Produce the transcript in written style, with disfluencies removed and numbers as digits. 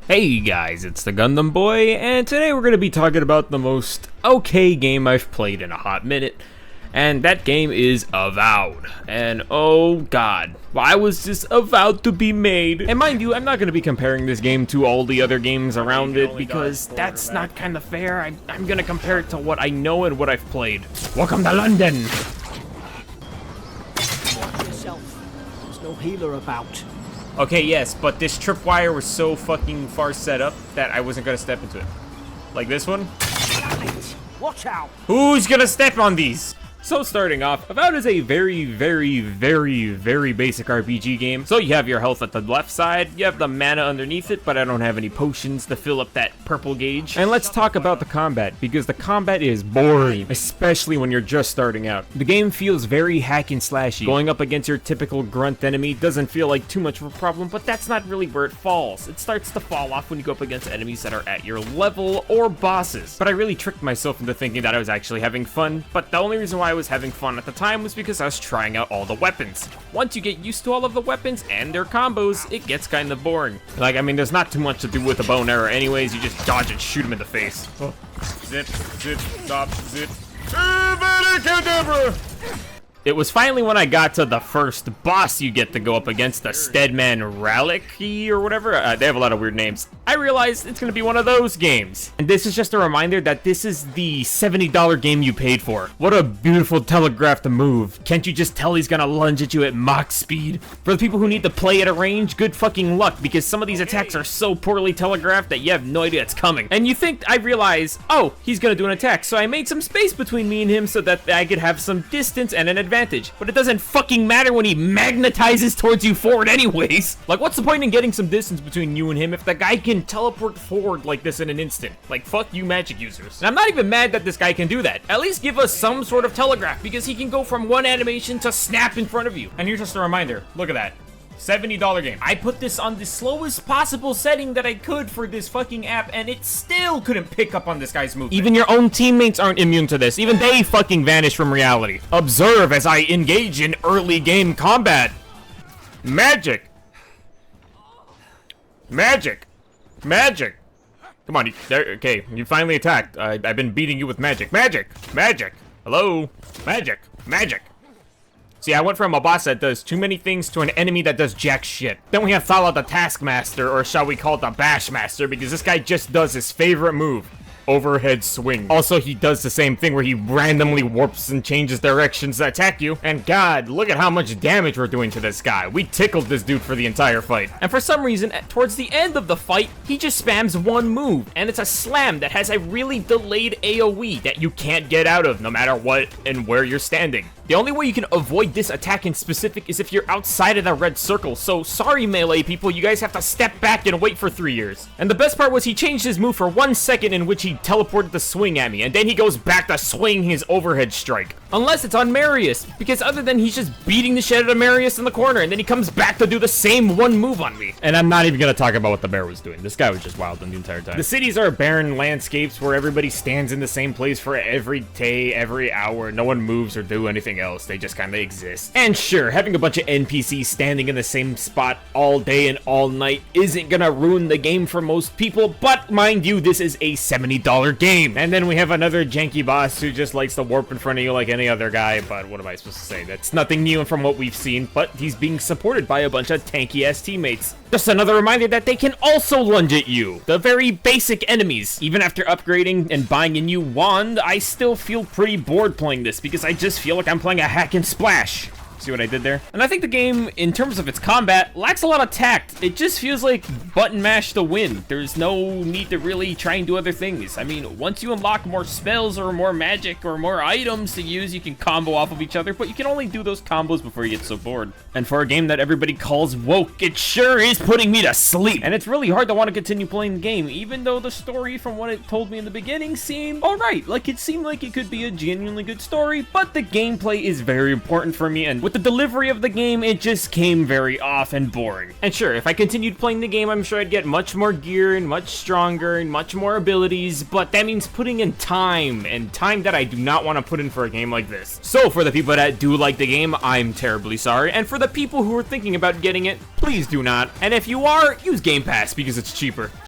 Hey guys, it's the Gundam Boy, and today we're going to be talking about the most okay game I've played in a hot minute, and that game is Avowed. And oh god, why was this about to be made? And mind you, I'm not going to be comparing this game to all the other games around it, because that's not kind of fair. I'm going to compare it to what I know and what I've played. Welcome to London! Watch yourself. There's no healer about. Okay, yes, but this tripwire was so fucking far set up that I wasn't gonna step into it. Like this one? Watch out! Who's gonna step on these? So starting off, Avowed is a very basic RPG game. So you have your health at the left side, you have the mana underneath it, but I don't have any potions to fill up that purple gauge. And let's talk about the combat, because the combat is boring, especially when you're just starting out. The game feels very hack and slashy. Going up against your typical grunt enemy doesn't feel like too much of a problem, but that's not really where it falls. It starts to fall off when you go up against enemies that are at your level or bosses. But I really tricked myself into thinking that I was actually having fun, but the only reason why I was having fun at the time was because I was trying out all the weapons. Once you get used to all of the weapons and their combos, it gets kind of boring. Like, I mean, there's not too much to do with a bow and arrow anyways, you just dodge and shoot him in the face. Oh. Zip, zip, stop, zip. It was finally when I got to the first boss you get to go up against, the Stedman Raliki or whatever. They have a lot of weird names. I realized it's going to be one of those games. And this is just a reminder that this is the $70 game you paid for. What a beautiful telegraphed move. Can't you just tell he's going to lunge at you at Mach speed? For the people who need to play at a range, good fucking luck, because some of these attacks are so poorly telegraphed that you have no idea it's coming. And you think I realize, oh, he's going to do an attack, so I made some space between me and him so that I could have some distance and an advantage. But it doesn't fucking matter when he magnetizes towards you forward anyways. Like, what's the point in getting some distance between you and him if the guy can teleport forward like this in an instant? Like, fuck you magic users. And I'm not even mad that this guy can do that. At least give us some sort of telegraph, because he can go from one animation to snap in front of you. And here's just a reminder, look at that. $70 game. I put this on the slowest possible setting that I could for this fucking app, and it still couldn't pick up on this guy's movement. Even your own teammates aren't immune to this. Even they fucking vanish from reality. Observe as I engage in early game combat. Magic. Magic. Magic. Come on, okay, you finally attacked. I've been beating you with magic. Magic. Magic. Hello. Magic. Magic. See, I went from a boss that does too many things to an enemy that does jack shit. Then we have Thala the Taskmaster, or shall we call it the Bashmaster, because this guy just does his favorite move. Overhead swing. Also, he does the same thing where he randomly warps and changes directions to attack you. And god, look at how much damage we're doing to this guy. We tickled this dude for the entire fight. And for some reason, towards the end of the fight, he just spams one move. And it's a slam that has a really delayed AoE that you can't get out of no matter what and where you're standing. The only way you can avoid this attack in specific is if you're outside of the red circle. So sorry melee people, you guys have to step back and wait for 3 years. And the best part was he changed his move for 1 second in which he teleported the swing at me, and then he goes back to swing his overhead strike. Unless it's on Marius, because other than he's just beating the shit out of Marius in the corner, and then he comes back to do the same one move on me. And I'm not even gonna talk about what the bear was doing. This guy was just wild the entire time. The cities are barren landscapes where everybody stands in the same place for every day, every hour. No one moves or do anything else. They just kind of exist. And sure, having a bunch of NPCs standing in the same spot all day and all night isn't gonna ruin the game for most people, but mind you, this is a $70 game. And then we have another janky boss who just likes to warp in front of you like any other guy, but what am I supposed to say? That's nothing new from what we've seen, but he's being supported by a bunch of tanky-ass teammates. Just another reminder that they can also lunge at you. The very basic enemies. Even after upgrading and buying a new wand, I still feel pretty bored playing this because I just feel like I'm playing a hack and splash. See what I did there? And I think the game, in terms of its combat, lacks a lot of tact. It just feels like button mash to win. There's no need to really try and do other things. I mean, once you unlock more spells or more magic or more items to use, you can combo off of each other, but you can only do those combos before you get so bored. And for a game that everybody calls woke, it sure is putting me to sleep. And it's really hard to want to continue playing the game, even though the story from what it told me in the beginning seemed alright. Like, it seemed like it could be a genuinely good story, but the gameplay is very important for me, and with the delivery of the game, it just came very off and boring. And sure, if I continued playing the game, I'm sure I'd get much more gear and much stronger and much more abilities, but that means putting in time, and time that I do not want to put in for a game like this. So for the people that do like the game, I'm terribly sorry, and for the people who are thinking about getting it, please do not. And if you are, use Game Pass because it's cheaper.